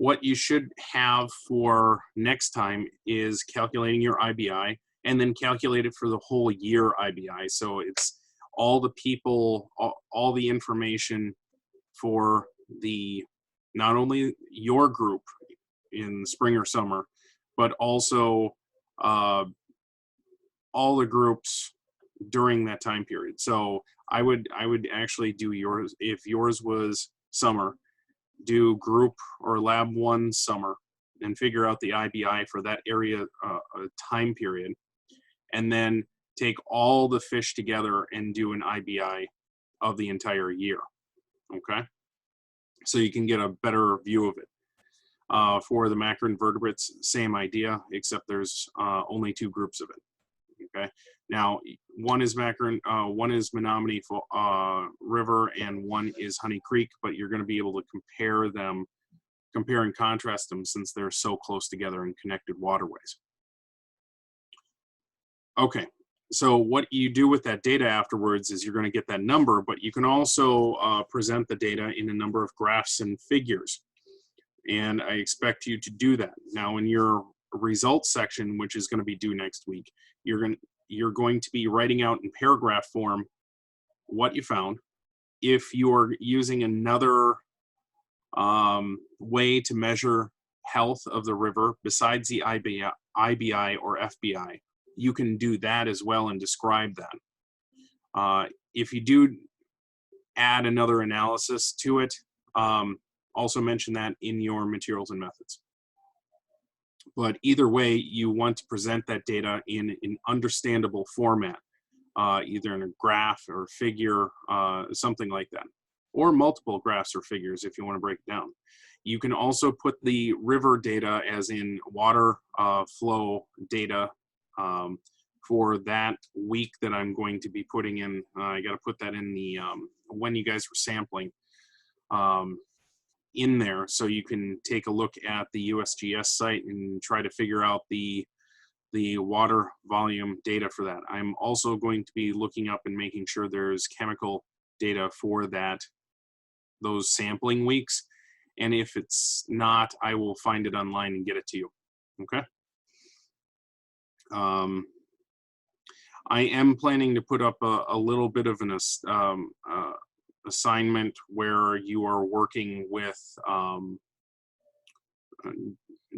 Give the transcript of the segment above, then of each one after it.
What you should have for next time is calculating your IBI and then calculate it for the whole year IBI. So it's all the people, all the information for the, not only your group in spring or summer, but also all the groups during that time period. So I would actually do yours, if yours was summer, do group or lab 1 summer and figure out the IBI for that area time period, and then take all the fish together and do an IBI of the entire year. Okay, so you can get a better view of it. For the macroinvertebrates, same idea, except there's only 2 groups of it. Okay, now one is Menominee River and one is Honey Creek, but you're going to be able to compare and contrast them since they're so close together in connected waterways. Okay, so what you do with that data afterwards is you're going to get that number, but you can also present the data in a number of graphs and figures. And I expect you to do that. Now in your results section, which is going to be due next week, you're going to be writing out in paragraph form what you found. If you're using another way to measure health of the river besides the IBI or FBI, you can do that as well and describe that. If you do add another analysis to it, also mention that in your materials and methods. But either way, you want to present that data in an understandable format, either in a graph or figure, something like that, or multiple graphs or figures if you want to break it down. You can also put the river data as in water flow data for that week that I'm going to be putting in. I got to put that in the, when you guys were sampling, in there, so you can take a look at the USGS site and try to figure out the water volume data for that. I'm also going to be looking up and making sure there's chemical data for those sampling weeks, and if it's not, I will find it online and get it to you. Okay. I am planning to put up a little bit of an assignment where you are working with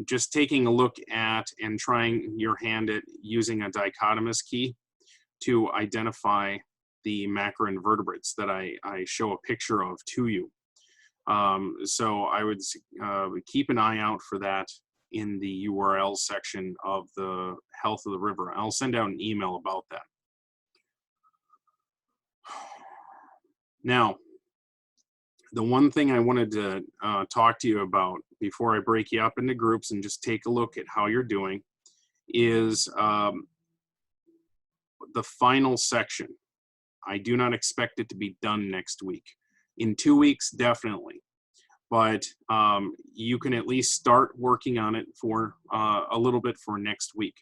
just taking a look at and trying your hand at using a dichotomous key to identify the macroinvertebrates that I show a picture of to you. So I would keep an eye out for that in the URL section of the Health of the River. I'll send out an email about that. Now, the one thing I wanted to talk to you about before I break you up into groups and just take a look at how you're doing is the final section. I do not expect it to be done next week. In 2 weeks, definitely. But you can at least start working on it for a little bit for next week.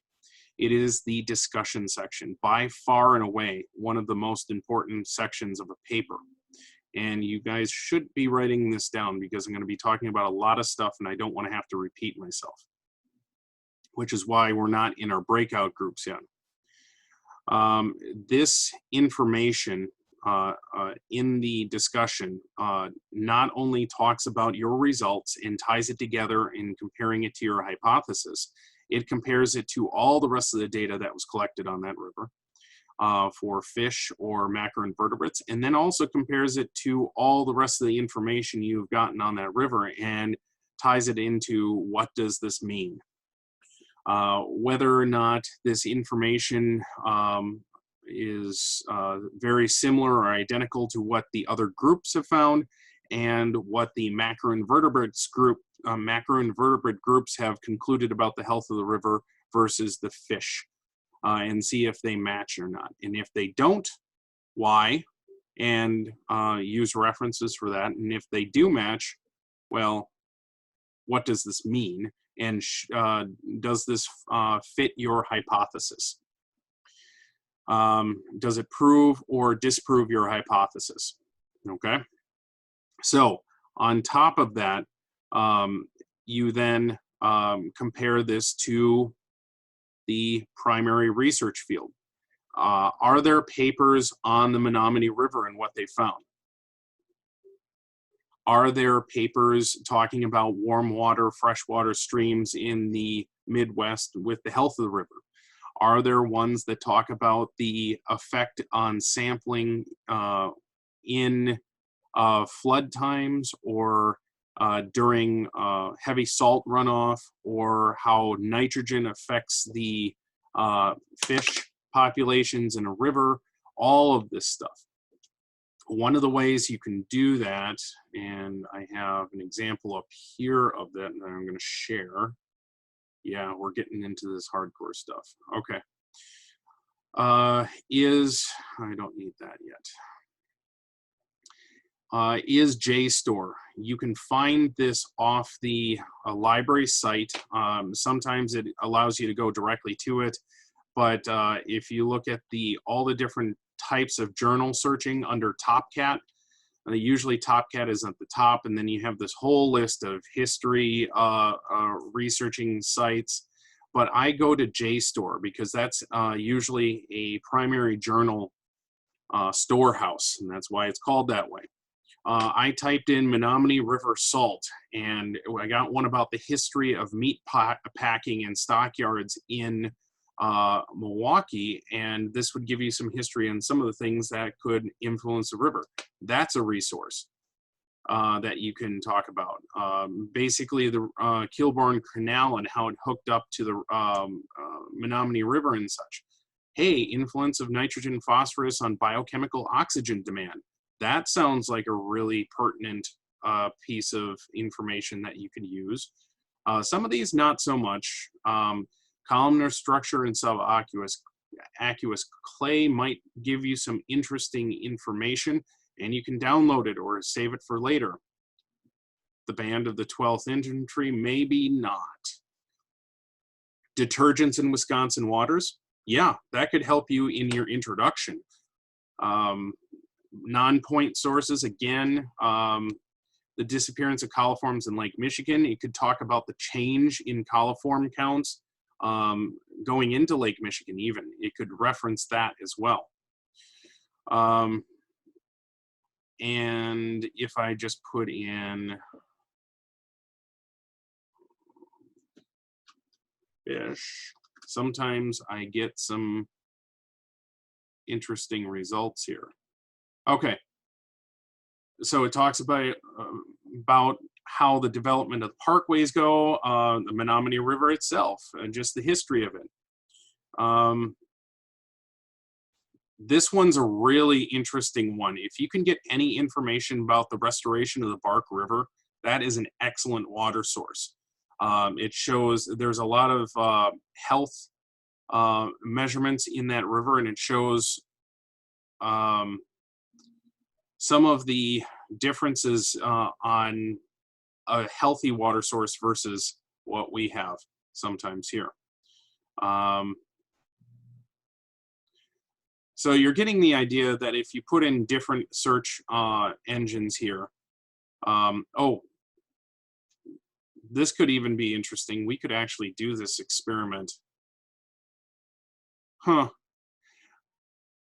It is the discussion section, by far and away one of the most important sections of a paper. And you guys should be writing this down because I'm going to be talking about a lot of stuff and I don't want to have to repeat myself, which is why we're not in our breakout groups yet. This information in the discussion not only talks about your results and ties it together in comparing it to your hypothesis, it compares it to all the rest of the data that was collected on that river for fish or macroinvertebrates, and then also compares it to all the rest of the information you've gotten on that river and ties it into what does this mean. Whether or not this information is very similar or identical to what the other groups have found and what the macroinvertebrate groups have concluded about the health of the river versus the fish, and see if they match or not. And if they don't, why? And use references for that. And if they do match, well, what does this mean? And does this fit your hypothesis? Does it prove or disprove your hypothesis? Okay. So on top of that, you then compare this to the primary research field. Are there papers on the Menominee River and what they found? Are there papers talking about warm water, freshwater streams in the Midwest with the health of the river? Are there ones that talk about the effect on sampling in flood times or during heavy salt runoff, or how nitrogen affects the fish populations in a river? All of this stuff. One of the ways you can do that, and I have an example up here of that that I'm going to share. Yeah, we're getting into this hardcore stuff. Okay. I don't need that yet. Is JSTOR. You can find this off the library site. Sometimes it allows you to go directly to it, but if you look at all the different types of journal searching under TopCat, usually TopCat is at the top, and then you have this whole list of history researching sites. But I go to JSTOR because that's usually a primary journal storehouse, and that's why it's called that way. I typed in Menominee River salt, and I got one about the history of meat packing and stockyards in Milwaukee, and this would give you some history on some of the things that could influence the river. That's a resource that you can talk about. Basically, the Kilbourne Canal and how it hooked up to the Menominee River and such. Hey, influence of nitrogen and phosphorus on biochemical oxygen demand. That sounds like a really pertinent piece of information that you could use. Some of these, not so much. Columnar structure and subaqueous clay might give you some interesting information, and you can download it or save it for later. The Band of the 12th Infantry, maybe not. Detergents in Wisconsin waters, yeah, that could help you in your introduction. Non-point sources, again, the disappearance of coliforms in Lake Michigan. You could talk about the change in coliform counts going into Lake Michigan even. It could reference that as well. And if I just put in fish, sometimes I get some interesting results here. Okay, so it talks about how the development of the parkways go, the Menominee River itself, and just the history of it. This one's a really interesting one. If you can get any information about the restoration of the Bark River, that is an excellent water source. It shows there's a lot of health measurements in that river, and it shows some of the differences on a healthy water source versus what we have sometimes here. So you're getting the idea that if you put in different search engines here, oh, this could even be interesting. We could actually do this experiment. Huh.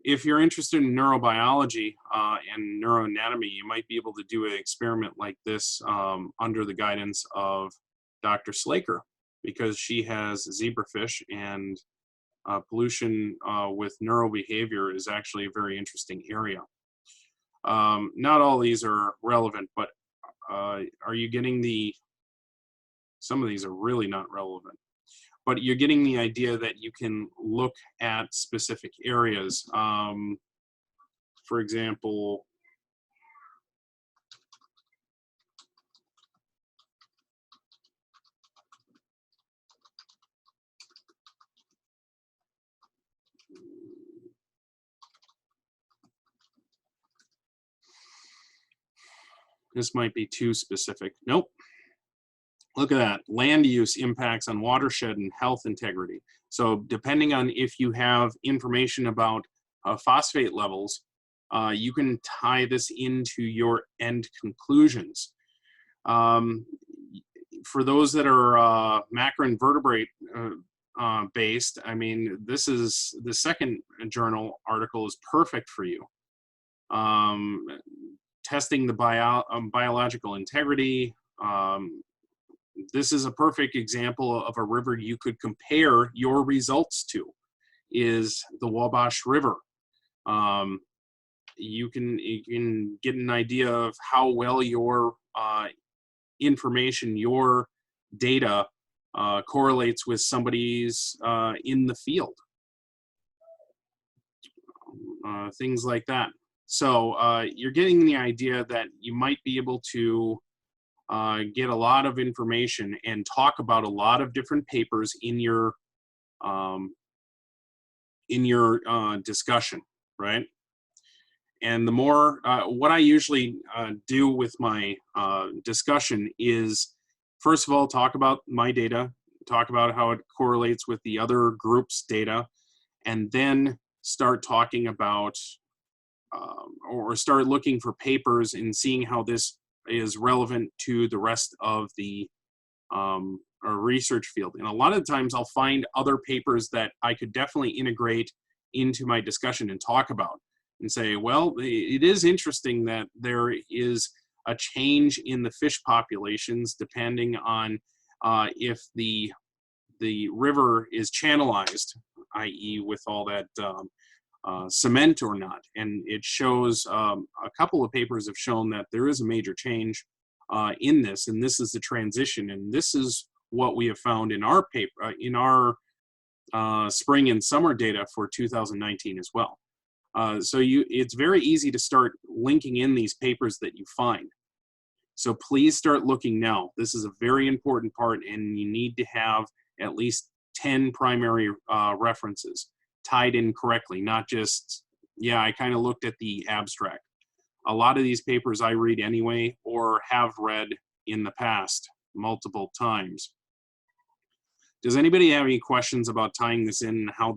If you're interested in neurobiology and neuroanatomy, you might be able to do an experiment like this under the guidance of Dr. Slaker, because she has zebrafish, and pollution with neurobehavior is actually a very interesting area. Not all these are relevant, but are you getting some of these are really not relevant. But you're getting the idea that you can look at specific areas. For example, this might be too specific. Nope. Look at that. Land use impacts on watershed and health integrity. So depending on if you have information about phosphate levels, you can tie this into your end conclusions. for those that are macroinvertebrate based, I mean, this is the second journal article is perfect for you. Testing the biological integrity. This is a perfect example of a river you could compare your results to, is the Wabash River. You can get an idea of how well your information, your data correlates with somebody's in the field. Things like that. So you're getting the idea that you might be able to get a lot of information and talk about a lot of different papers in your discussion, right? And the more, what I usually do with my discussion is, first of all, talk about my data, talk about how it correlates with the other group's data, and then start talking about, or start looking for papers and seeing how this is relevant to the rest of the research field. And a lot of the times I'll find other papers that I could definitely integrate into my discussion and talk about and say, well, it is interesting that there is a change in the fish populations depending on if the river is channelized, i.e. with all that cement or not. And it shows, a couple of papers have shown that there is a major change in this, and this is the transition, and this is what we have found in our paper, in our spring and summer data for 2019 as well. So it's very easy to start linking in these papers that you find. So please start looking now. This is a very important part, and you need to have at least 10 primary references tied in correctly, not just, yeah, I kind of looked at the abstract. A lot of these papers I read anyway, or have read in the past multiple times. Does anybody have any questions about tying this in and how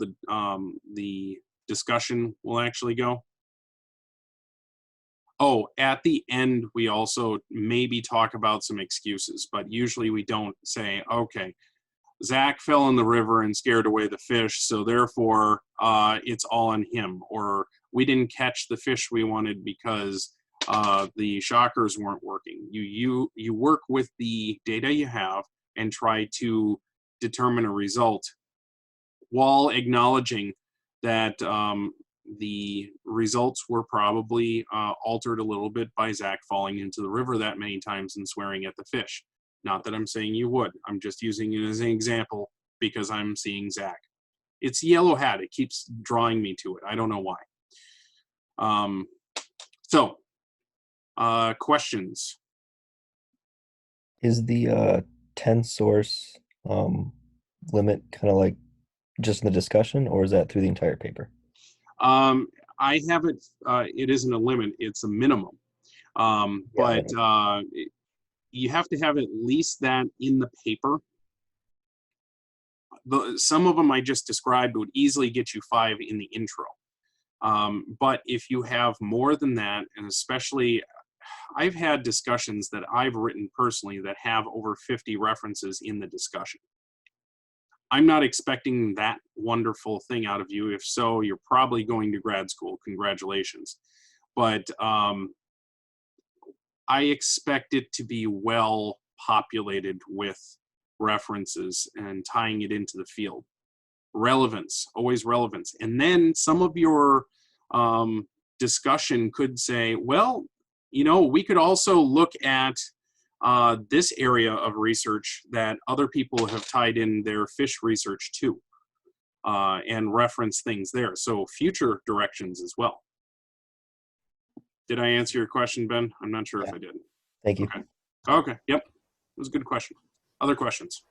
the discussion will actually go? Oh, at the end, we also maybe talk about some excuses, but usually we don't say, okay, Zach fell in the river and scared away the fish, so therefore it's all on him. Or we didn't catch the fish we wanted because the shockers weren't working. You work with the data you have and try to determine a result while acknowledging that the results were probably altered a little bit by Zach falling into the river that many times and swearing at the fish. Not that I'm saying you would. I'm just using it as an example because I'm seeing Zach. It's Yellow Hat. It keeps drawing me to it. I don't know why. Questions? Is the 10 source limit kind of like just in the discussion, or is that through the entire paper? I have it, it isn't a limit, it's a minimum. But you have to have at least that in the paper. Some of them I just described would easily get you 5 in the intro. But if you have more than that, and especially, I've had discussions that I've written personally that have over 50 references in the discussion. I'm not expecting that wonderful thing out of you. If so, you're probably going to grad school. Congratulations. But I expect it to be well populated with references and tying it into the field. Relevance, always relevance. And then some of your discussion could say, well, you know, we could also look at this area of research that other people have tied in their fish research to and reference things there. So future directions as well. Did I answer your question, Ben? I'm not sure if I did. Thank you. Okay. Okay. Yep. It was a good question. Other questions?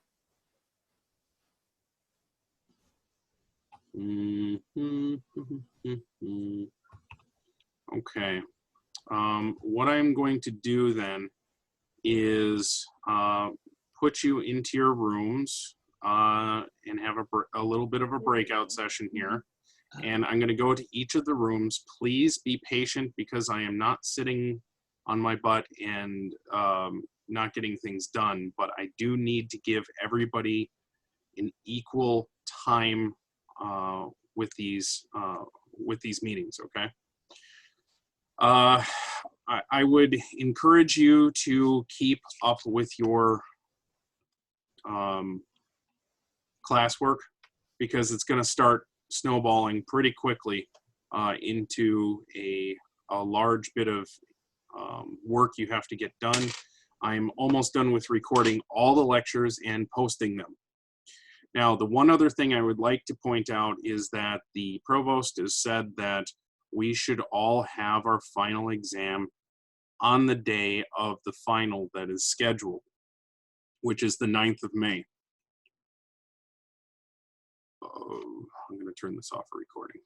Okay. What I'm going to do then is put you into your rooms and have a little bit of a breakout session here. And I'm going to go to each of the rooms. Please be patient because I am not sitting on my butt and not getting things done, but I do need to give everybody an equal time with these meetings. Okay. I would encourage you to keep up with your classwork, because it's going to start snowballing pretty quickly into a large bit of work you have to get done. I'm almost done with recording all the lectures and posting them. Now, the one other thing I would like to point out is that the provost has said that we should all have our final exam on the day of the final that is scheduled, which is the 9th of May. Oh, I'm going to turn this off for recording.